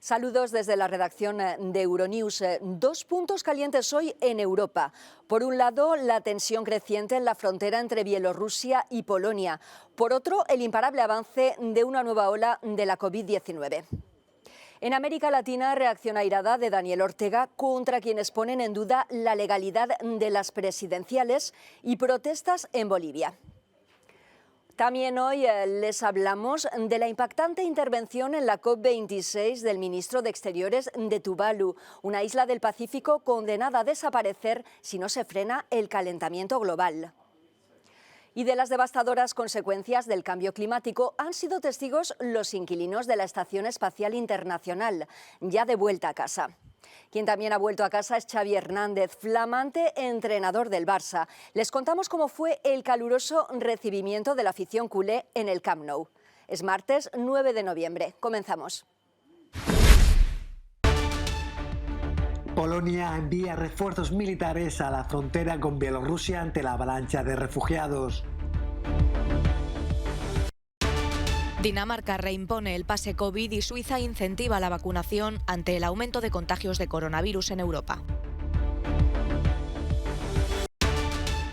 Saludos desde la redacción de Euronews. Dos puntos calientes hoy en Europa. Por un lado, la tensión creciente en la frontera entre Bielorrusia y Polonia. Por otro, el imparable avance de una nueva ola de la COVID-19. En América Latina, reacción airada de Daniel Ortega contra quienes ponen en duda la legalidad de las presidenciales y protestas en Bolivia. También hoy les hablamos de la impactante intervención en la COP26 del ministro de Exteriores de Tuvalu, una isla del Pacífico condenada a desaparecer si no se frena el calentamiento global. Y de las devastadoras consecuencias del cambio climático han sido testigos los inquilinos de la Estación Espacial Internacional, ya de vuelta a casa. Quien también ha vuelto a casa es Xavi Hernández, flamante entrenador del Barça. Les contamos cómo fue el caluroso recibimiento de la afición culé en el Camp Nou. Es martes 9 de noviembre. Comenzamos. Polonia envía refuerzos militares a la frontera con Bielorrusia ante la avalancha de refugiados. Dinamarca reimpone el pase COVID y Suiza incentiva la vacunación ante el aumento de contagios de coronavirus en Europa.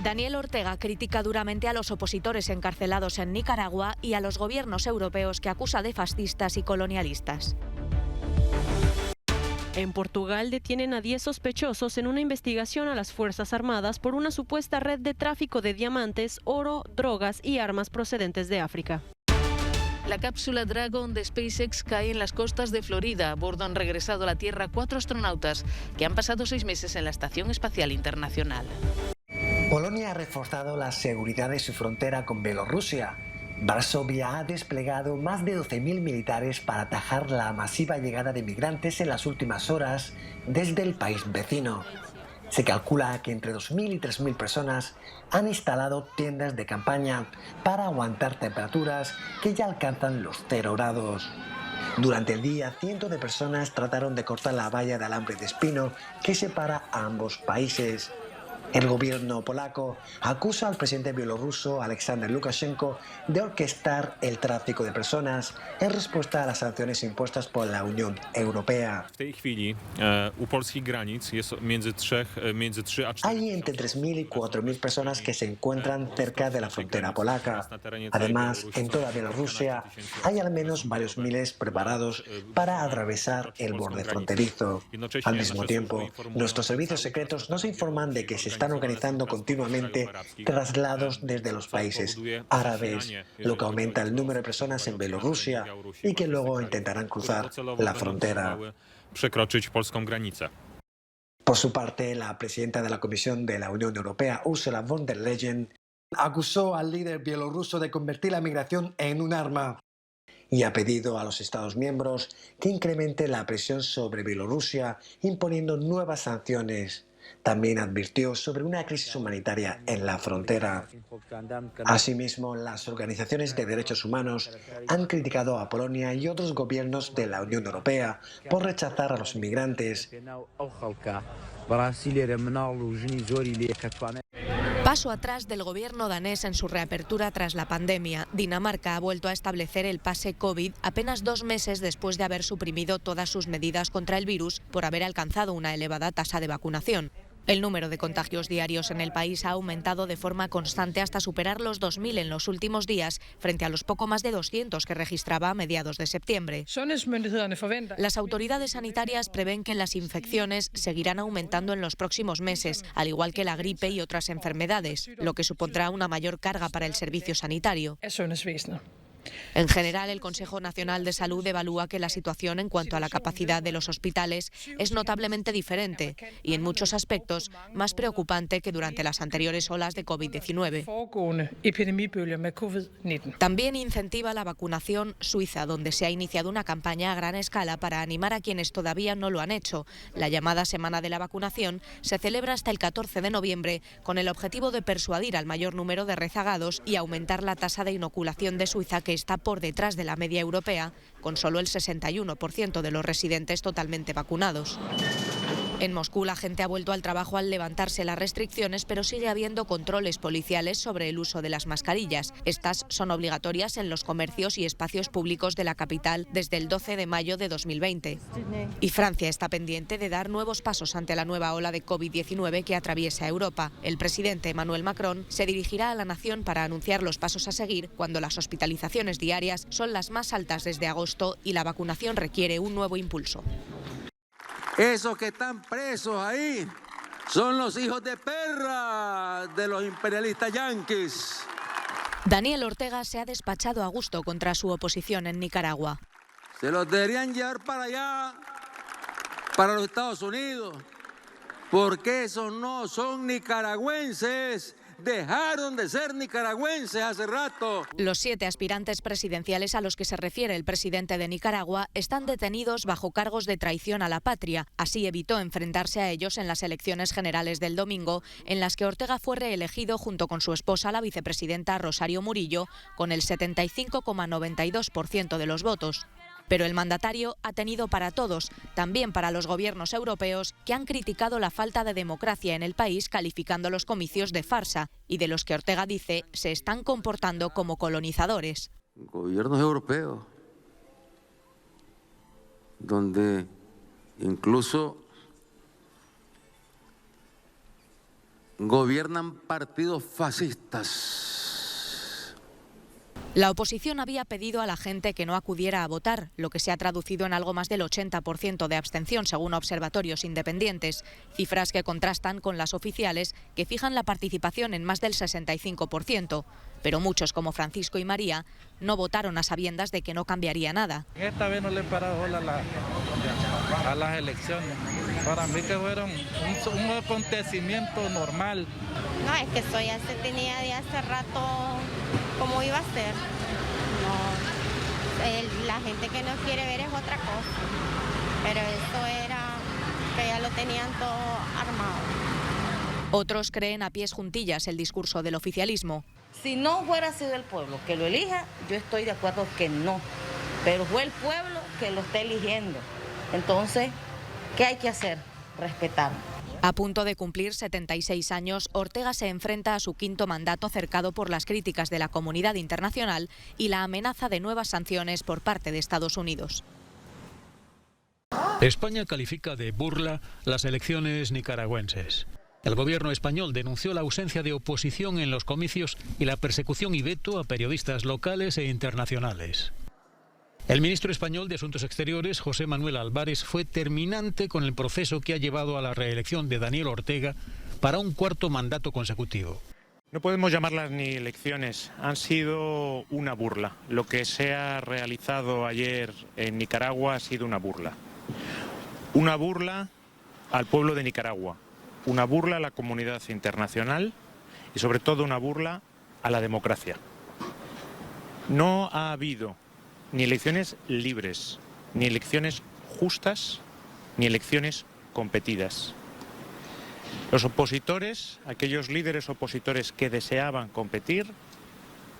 Daniel Ortega critica duramente a los opositores encarcelados en Nicaragua y a los gobiernos europeos que acusa de fascistas y colonialistas. En Portugal detienen a 10 sospechosos en una investigación a las Fuerzas Armadas por una supuesta red de tráfico de diamantes, oro, drogas y armas procedentes de África. La cápsula Dragon de SpaceX cae en las costas de Florida. A bordo han regresado a la Tierra 4 astronautas que han pasado 6 meses en la Estación Espacial Internacional. Polonia ha reforzado la seguridad de su frontera con Bielorrusia. Varsovia ha desplegado más de 12.000 militares para atajar la masiva llegada de migrantes en las últimas horas desde el país vecino. Se calcula que entre 2.000 y 3.000 personas han instalado tiendas de campaña para aguantar temperaturas que ya alcanzan los 0 grados. Durante el día, cientos de personas trataron de cortar la valla de alambre de espino que separa a ambos países. El gobierno polaco acusa al presidente bielorruso Alexander Lukashenko de orquestar el tráfico de personas en respuesta a las sanciones impuestas por la Unión Europea. Hay entre 3.000 y 4.000 personas que se encuentran cerca de la frontera polaca. Además, en toda Bielorrusia hay al menos varios miles preparados para atravesar el borde fronterizo. Al mismo tiempo, nuestros servicios secretos nos informan de que se están organizando continuamente traslados desde los países árabes, lo que aumenta el número de personas en Bielorrusia y que luego intentarán cruzar la frontera. Por su parte, la presidenta de la Comisión de la Unión Europea, Ursula von der Leyen, acusó al líder bielorruso de convertir la migración en un arma y ha pedido a los Estados miembros que incrementen la presión sobre Bielorrusia imponiendo nuevas sanciones. También advirtió sobre una crisis humanitaria en la frontera. Asimismo, las organizaciones de derechos humanos han criticado a Polonia y otros gobiernos de la Unión Europea por rechazar a los inmigrantes. Paso atrás del gobierno danés en su reapertura tras la pandemia. Dinamarca ha vuelto a establecer el pase COVID apenas 2 meses después de haber suprimido todas sus medidas contra el virus por haber alcanzado una elevada tasa de vacunación. El número de contagios diarios en el país ha aumentado de forma constante hasta superar los 2.000 en los últimos días, frente a los poco más de 200 que registraba a mediados de septiembre. Las autoridades sanitarias prevén que las infecciones seguirán aumentando en los próximos meses, al igual que la gripe y otras enfermedades, lo que supondrá una mayor carga para el servicio sanitario. En general, el Consejo Nacional de Salud evalúa que la situación en cuanto a la capacidad de los hospitales es notablemente diferente y, en muchos aspectos, más preocupante que durante las anteriores olas de COVID-19. También incentiva la vacunación Suiza, donde se ha iniciado una campaña a gran escala para animar a quienes todavía no lo han hecho. La llamada Semana de la Vacunación se celebra hasta el 14 de noviembre con el objetivo de persuadir al mayor número de rezagados y aumentar la tasa de inoculación de Suiza, que está por detrás de la media europea, con solo el 61% de los residentes totalmente vacunados. En Moscú la gente ha vuelto al trabajo al levantarse las restricciones, pero sigue habiendo controles policiales sobre el uso de las mascarillas. Estas son obligatorias en los comercios y espacios públicos de la capital desde el 12 de mayo de 2020. Y Francia está pendiente de dar nuevos pasos ante la nueva ola de COVID-19 que atraviesa Europa. El presidente Emmanuel Macron se dirigirá a la nación para anunciar los pasos a seguir cuando las hospitalizaciones diarias son las más altas desde agosto y la vacunación requiere un nuevo impulso. Esos que están presos ahí son los hijos de perra de los imperialistas yanquis. Daniel Ortega se ha despachado a gusto contra su oposición en Nicaragua. Se los deberían llevar para allá, para los Estados Unidos, porque esos no son nicaragüenses. Dejaron de ser nicaragüenses hace rato. Los 7 aspirantes presidenciales a los que se refiere el presidente de Nicaragua están detenidos bajo cargos de traición a la patria. Así evitó enfrentarse a ellos en las elecciones generales del domingo, en las que Ortega fue reelegido junto con su esposa, la vicepresidenta Rosario Murillo, con el 75,92% de los votos. Pero el mandatario ha tenido para todos, también para los gobiernos europeos, que han criticado la falta de democracia en el país, calificando los comicios de farsa, y de los que Ortega dice se están comportando como colonizadores. Gobiernos europeos, donde incluso gobiernan partidos fascistas. La oposición había pedido a la gente que no acudiera a votar, lo que se ha traducido en algo más del 80% de abstención, según observatorios independientes, cifras que contrastan con las oficiales, que fijan la participación en más del 65%. Pero muchos, como Francisco y María, no votaron a sabiendas de que no cambiaría nada. Esta vez no le he parado bola a las elecciones. Para mí que fueron un acontecimiento normal. No, es que eso ya se tenía de hace rato cómo iba a ser. No, la gente que no quiere ver es otra cosa. Pero esto era que ya lo tenían todo armado. Otros creen a pies juntillas el discurso del oficialismo. Si no hubiera sido el pueblo que lo elija, yo estoy de acuerdo que no. Pero fue el pueblo que lo está eligiendo. Entonces, ¿qué hay que hacer? Respetar. A punto de cumplir 76 años, Ortega se enfrenta a su 5º mandato cercado por las críticas de la comunidad internacional y la amenaza de nuevas sanciones por parte de Estados Unidos. España califica de burla las elecciones nicaragüenses. El gobierno español denunció la ausencia de oposición en los comicios y la persecución y veto a periodistas locales e internacionales. El ministro español de Asuntos Exteriores, José Manuel Álvarez, fue terminante con el proceso que ha llevado a la reelección de Daniel Ortega para un 4º mandato consecutivo. No podemos llamarlas ni elecciones, han sido una burla. Lo que se ha realizado ayer en Nicaragua ha sido una burla. Una burla al pueblo de Nicaragua, una burla a la comunidad internacional y sobre todo una burla a la democracia. No ha habido ni elecciones libres, ni elecciones justas, ni elecciones competidas. Los opositores, aquellos líderes opositores que deseaban competir,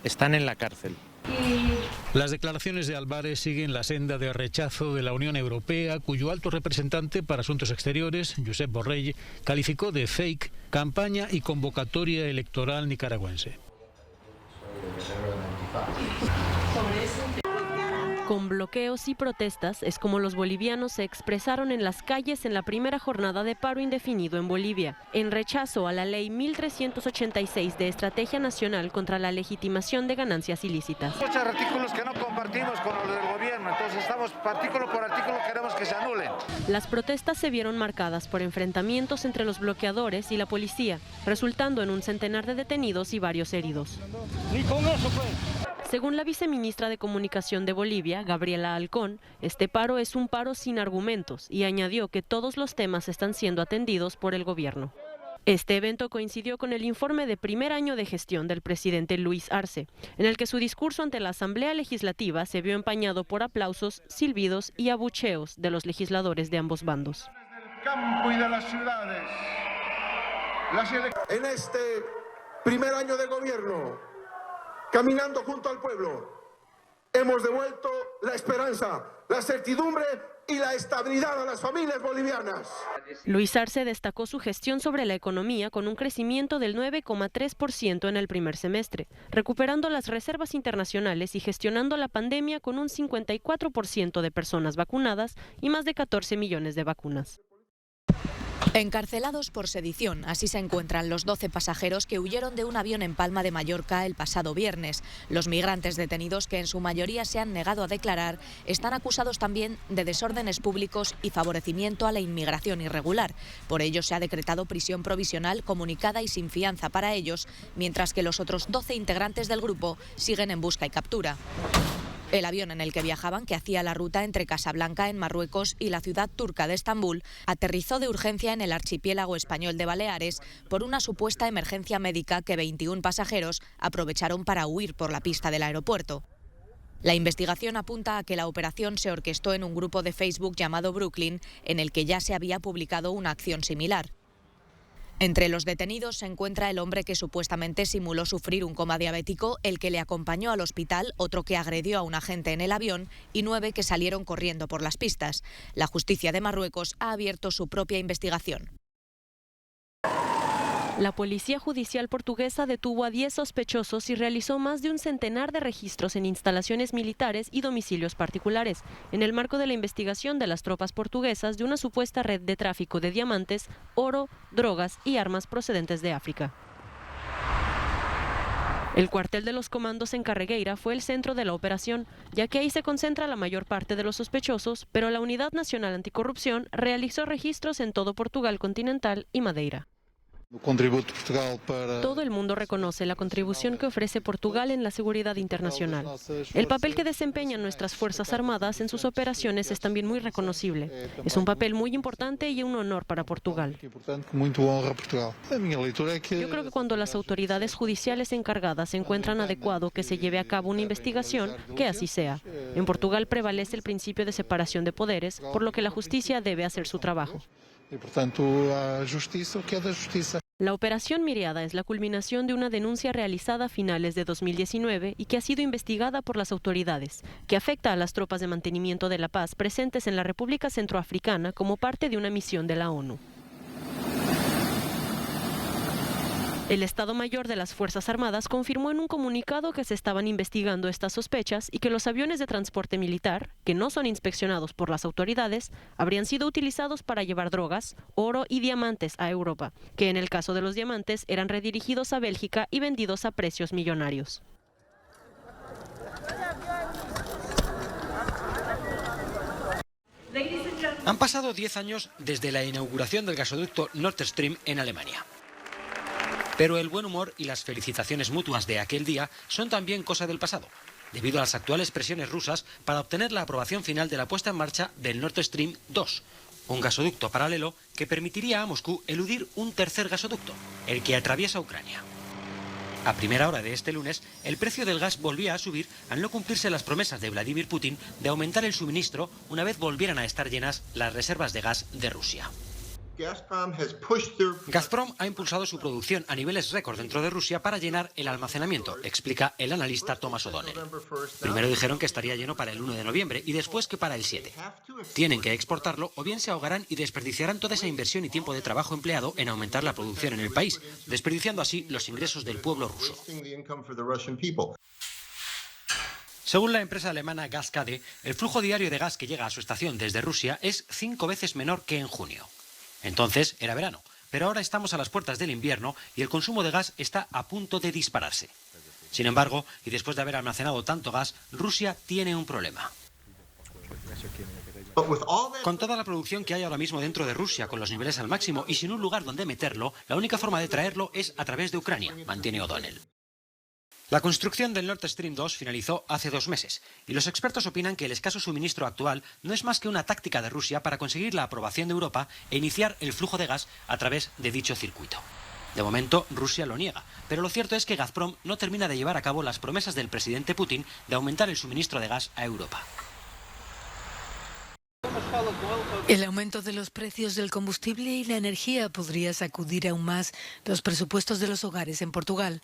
están en la cárcel. Las declaraciones de Álvarez siguen la senda de rechazo de la Unión Europea, cuyo alto representante para Asuntos Exteriores, Josep Borrell, calificó de fake campaña y convocatoria electoral nicaragüense. Con bloqueos y protestas es como los bolivianos se expresaron en las calles en la primera jornada de paro indefinido en Bolivia, en rechazo a la ley 1386 de Estrategia Nacional contra la Legitimación de Ganancias Ilícitas. Muchos artículos que no compartimos con los del gobierno, entonces estamos artículo por artículo, queremos que se anulen. Las protestas se vieron marcadas por enfrentamientos entre los bloqueadores y la policía, resultando en un centenar de detenidos y varios heridos. Ni con eso pues. Según la viceministra de Comunicación de Bolivia, Gabriela Halcón, este paro es un paro sin argumentos y añadió que todos los temas están siendo atendidos por el gobierno. Este evento coincidió con el informe de primer año de gestión del presidente Luis Arce, en el que su discurso ante la Asamblea Legislativa se vio empañado por aplausos, silbidos y abucheos de los legisladores de ambos bandos. Del campo y de las ciudades. En este primer año de gobierno, caminando junto al pueblo, hemos devuelto la esperanza, la certidumbre y la estabilidad a las familias bolivianas. Luis Arce destacó su gestión sobre la economía con un crecimiento del 9,3% en el primer semestre, recuperando las reservas internacionales y gestionando la pandemia con un 54% de personas vacunadas y más de 14 millones de vacunas. Encarcelados por sedición, así se encuentran los 12 pasajeros que huyeron de un avión en Palma de Mallorca el pasado viernes. Los migrantes detenidos, que en su mayoría se han negado a declarar, están acusados también de desórdenes públicos y favorecimiento a la inmigración irregular. Por ello se ha decretado prisión provisional comunicada y sin fianza para ellos, mientras que los otros 12 integrantes del grupo siguen en busca y captura. El avión en el que viajaban, que hacía la ruta entre Casablanca, en Marruecos, y la ciudad turca de Estambul, aterrizó de urgencia en el archipiélago español de Baleares por una supuesta emergencia médica que 21 pasajeros aprovecharon para huir por la pista del aeropuerto. La investigación apunta a que la operación se orquestó en un grupo de Facebook llamado Brooklyn, en el que ya se había publicado una acción similar. Entre los detenidos se encuentra el hombre que supuestamente simuló sufrir un coma diabético, el que le acompañó al hospital, otro que agredió a un agente en el avión y 9 que salieron corriendo por las pistas. La justicia de Marruecos ha abierto su propia investigación. La Policía Judicial portuguesa detuvo a 10 sospechosos y realizó más de un centenar de registros en instalaciones militares y domicilios particulares, en el marco de la investigación de las tropas portuguesas de una supuesta red de tráfico de diamantes, oro, drogas y armas procedentes de África. El cuartel de los comandos en Carregueira fue el centro de la operación, ya que ahí se concentra la mayor parte de los sospechosos, pero la Unidad Nacional Anticorrupción realizó registros en todo Portugal continental y Madeira. Todo el mundo reconoce la contribución que ofrece Portugal en la seguridad internacional. El papel que desempeñan nuestras Fuerzas Armadas en sus operaciones es también muy reconocible. Es un papel muy importante y un honor para Portugal. Yo creo que cuando las autoridades judiciales encargadas encuentran adecuado que se lleve a cabo una investigación, que así sea. En Portugal prevalece el principio de separación de poderes, por lo que la justicia debe hacer su trabajo. La operación Miriada es la culminación de una denuncia realizada a finales de 2019 y que ha sido investigada por las autoridades, que afecta a las tropas de mantenimiento de la paz presentes en la República Centroafricana como parte de una misión de la ONU. El Estado Mayor de las Fuerzas Armadas confirmó en un comunicado que se estaban investigando estas sospechas y que los aviones de transporte militar, que no son inspeccionados por las autoridades, habrían sido utilizados para llevar drogas, oro y diamantes a Europa, que en el caso de los diamantes eran redirigidos a Bélgica y vendidos a precios millonarios. Han pasado 10 años desde la inauguración del gasoducto Nord Stream en Alemania. Pero el buen humor y las felicitaciones mutuas de aquel día son también cosa del pasado, debido a las actuales presiones rusas para obtener la aprobación final de la puesta en marcha del Nord Stream 2, un gasoducto paralelo que permitiría a Moscú eludir un tercer gasoducto, el que atraviesa Ucrania. A primera hora de este lunes, el precio del gas volvía a subir al no cumplirse las promesas de Vladimir Putin de aumentar el suministro una vez volvieran a estar llenas las reservas de gas de Rusia. Gazprom ha impulsado su producción a niveles récord dentro de Rusia para llenar el almacenamiento, explica el analista Thomas O'Donnell. Primero dijeron que estaría lleno para el 1 de noviembre y después que para el 7. Tienen que exportarlo o bien se ahogarán y desperdiciarán toda esa inversión y tiempo de trabajo empleado en aumentar la producción en el país, desperdiciando así los ingresos del pueblo ruso. Según la empresa alemana GasCade, el flujo diario de gas que llega a su estación desde Rusia es 5 veces menor que en junio. Entonces era verano, pero ahora estamos a las puertas del invierno y el consumo de gas está a punto de dispararse. Sin embargo, y después de haber almacenado tanto gas, Rusia tiene un problema. Con toda la producción que hay ahora mismo dentro de Rusia, con los niveles al máximo y sin un lugar donde meterlo, la única forma de traerlo es a través de Ucrania, mantiene O'Donnell. La construcción del Nord Stream 2 finalizó hace 2 meses y los expertos opinan que el escaso suministro actual no es más que una táctica de Rusia para conseguir la aprobación de Europa e iniciar el flujo de gas a través de dicho circuito. De momento, Rusia lo niega, pero lo cierto es que Gazprom no termina de llevar a cabo las promesas del presidente Putin de aumentar el suministro de gas a Europa. El aumento de los precios del combustible y la energía podría sacudir aún más los presupuestos de los hogares en Portugal.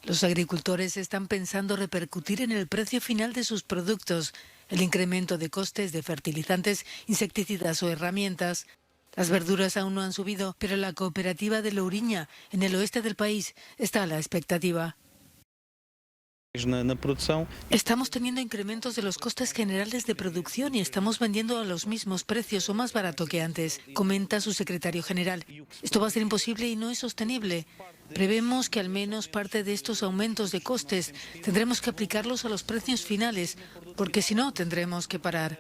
Los agricultores están pensando repercutir en el precio final de sus productos el incremento de costes de fertilizantes, insecticidas o herramientas. Las verduras aún no han subido, pero la cooperativa de Lourinhã, en el oeste del país, está a la expectativa. Estamos teniendo incrementos de los costes generales de producción y estamos vendiendo a los mismos precios o más barato que antes, comenta su secretario general. Esto va a ser imposible y no es sostenible. Prevemos que al menos parte de estos aumentos de costes tendremos que aplicarlos a los precios finales, porque si no tendremos que parar.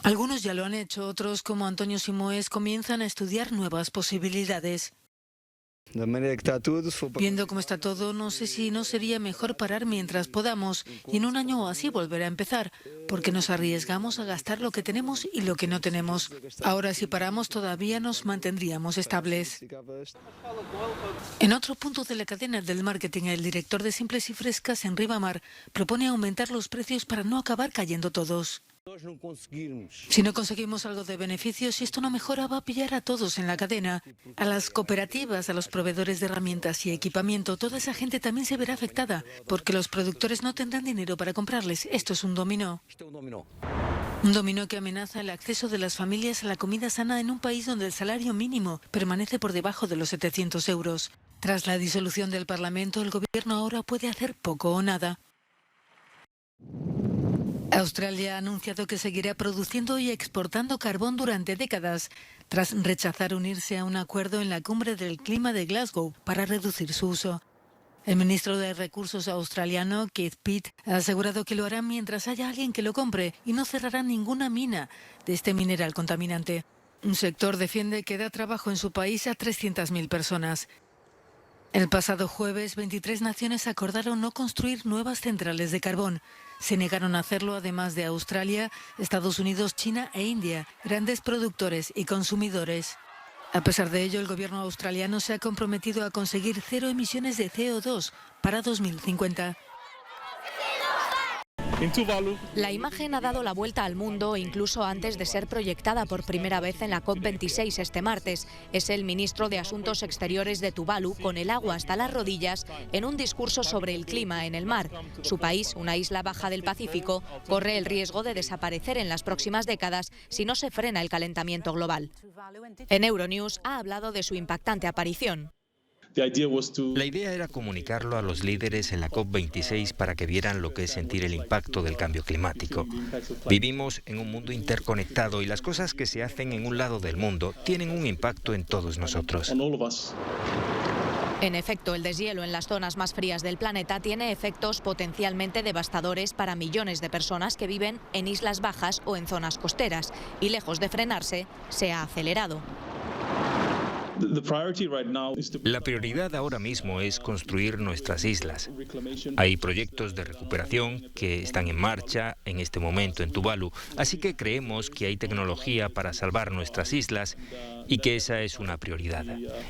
Algunos ya lo han hecho, otros como Antonio Simoes comienzan a estudiar nuevas posibilidades. Viendo cómo está todo, no sé si no sería mejor parar mientras podamos y en un año o así volver a empezar, porque nos arriesgamos a gastar lo que tenemos y lo que no tenemos. Ahora, si paramos, todavía nos mantendríamos estables. En otro punto de la cadena del marketing, el director de Simples y Frescas en Ribamar propone aumentar los precios para no acabar cayendo todos. Si no conseguimos algo de beneficio, si esto no mejora, va a pillar a todos en la cadena. A las cooperativas, a los proveedores de herramientas y equipamiento, toda esa gente también se verá afectada, porque los productores no tendrán dinero para comprarles. Esto es un dominó. Un dominó que amenaza el acceso de las familias a la comida sana en un país donde el salario mínimo permanece por debajo de los 700 euros. Tras la disolución del Parlamento, el gobierno ahora puede hacer poco o nada. Australia ha anunciado que seguirá produciendo y exportando carbón durante décadas, tras rechazar unirse a un acuerdo en la Cumbre del Clima de Glasgow para reducir su uso. El ministro de Recursos australiano, Keith Pitt, ha asegurado que lo hará mientras haya alguien que lo compre y no cerrará ninguna mina de este mineral contaminante. Un sector defiende que da trabajo en su país a 300.000 personas. El pasado jueves, 23 naciones acordaron no construir nuevas centrales de carbón. Se negaron a hacerlo además de Australia, Estados Unidos, China e India, grandes productores y consumidores. A pesar de ello, el gobierno australiano se ha comprometido a conseguir 0 emisiones de CO2 para 2050. La imagen ha dado la vuelta al mundo incluso antes de ser proyectada por primera vez en la COP26 este martes. Es el ministro de Asuntos Exteriores de Tuvalu, con el agua hasta las rodillas, en un discurso sobre el clima en el mar. Su país, una isla baja del Pacífico, corre el riesgo de desaparecer en las próximas décadas si no se frena el calentamiento global. En Euronews ha hablado de su impactante aparición. La idea era comunicarlo a los líderes en la COP26 para que vieran lo que es sentir el impacto del cambio climático. Vivimos en un mundo interconectado y las cosas que se hacen en un lado del mundo tienen un impacto en todos nosotros. En efecto, el deshielo en las zonas más frías del planeta tiene efectos potencialmente devastadores para millones de personas que viven en islas bajas o en zonas costeras, y lejos de frenarse, se ha acelerado. La prioridad ahora mismo es construir nuestras islas. Hay proyectos de recuperación que están en marcha en este momento en Tuvalu, así que creemos que hay tecnología para salvar nuestras islas y que esa es una prioridad.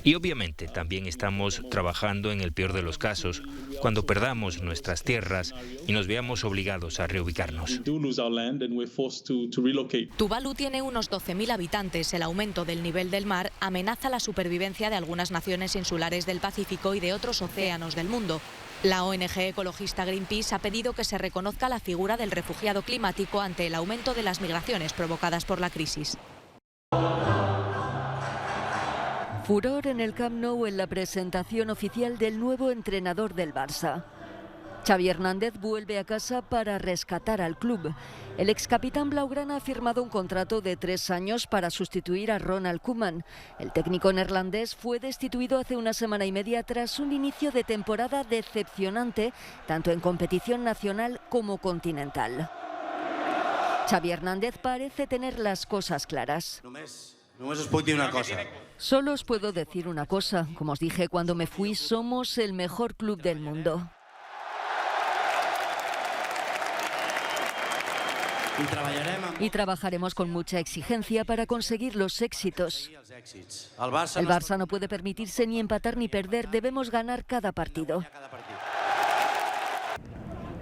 Y obviamente también estamos trabajando en el peor de los casos, cuando perdamos nuestras tierras y nos veamos obligados a reubicarnos. Tuvalu tiene unos 12.000 habitantes. El aumento del nivel del mar amenaza la supervivencia de algunas naciones insulares del Pacífico y de otros océanos del mundo. La ONG ecologista Greenpeace ha pedido que se reconozca la figura del refugiado climático ante el aumento de las migraciones provocadas por la crisis. Furor en el Camp Nou en la presentación oficial del nuevo entrenador del Barça. Xavi Hernández vuelve a casa para rescatar al club. El excapitán blaugrana ha firmado un contrato de 3 años para sustituir a Ronald Koeman. El técnico neerlandés fue destituido hace una semana y media tras un inicio de temporada decepcionante, tanto en competición nacional como continental. Xavi Hernández parece tener las cosas claras. Només us puc dir una cosa. Solo os puedo decir una cosa. Como os dije cuando me fui, somos el mejor club del mundo. Y trabajaremos con mucha exigencia para conseguir los éxitos. El Barça no puede permitirse ni empatar ni perder, debemos ganar cada partido.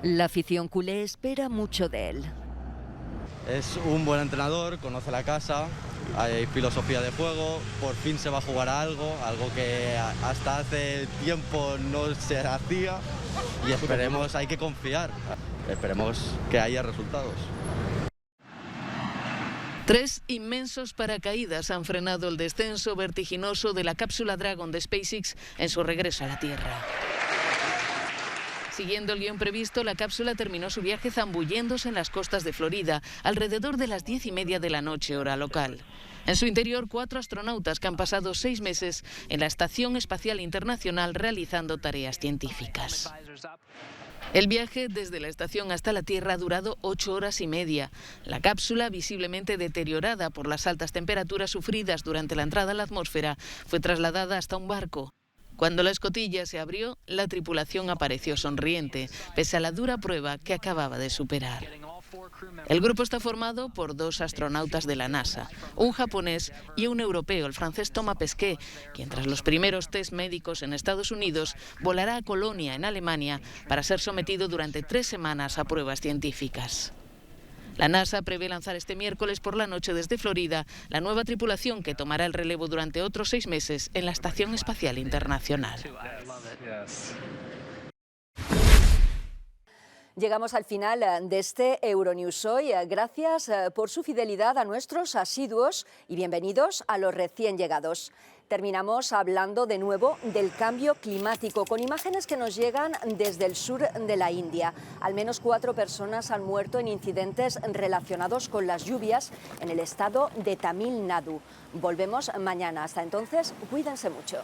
La afición culé espera mucho de él. Es un buen entrenador, conoce la casa hay filosofía de juego, por fin se va a jugar a algo que hasta hace tiempo no se hacía y esperemos, hay que confiar, esperemos que haya resultados. 3 inmensos paracaídas han frenado el descenso vertiginoso de la cápsula Dragon de SpaceX en su regreso a la Tierra. Siguiendo el guión previsto, la cápsula terminó su viaje zambulléndose en las costas de Florida alrededor de las 10:30 de la noche, hora local. En su interior, 4 astronautas que han pasado 6 meses en la Estación Espacial Internacional realizando tareas científicas. El viaje desde la estación hasta la Tierra ha durado 8 horas y media. La cápsula, visiblemente deteriorada por las altas temperaturas sufridas durante la entrada a la atmósfera, fue trasladada hasta un barco. Cuando la escotilla se abrió, la tripulación apareció sonriente, pese a la dura prueba que acababa de superar. El grupo está formado por 2 astronautas de la NASA, un japonés y un europeo, el francés Thomas Pesquet, quien tras los primeros test médicos en Estados Unidos volará a Colonia, en Alemania, para ser sometido durante 3 semanas a pruebas científicas. La NASA prevé lanzar este miércoles por la noche desde Florida la nueva tripulación que tomará el relevo durante otros 6 meses en la Estación Espacial Internacional. Llegamos al final de este Euronews hoy. Gracias por su fidelidad a nuestros asiduos y bienvenidos a los recién llegados. Terminamos hablando de nuevo del cambio climático, con imágenes que nos llegan desde el sur de la India. Al menos 4 personas han muerto en incidentes relacionados con las lluvias en el estado de Tamil Nadu. Volvemos mañana. Hasta entonces, cuídense mucho.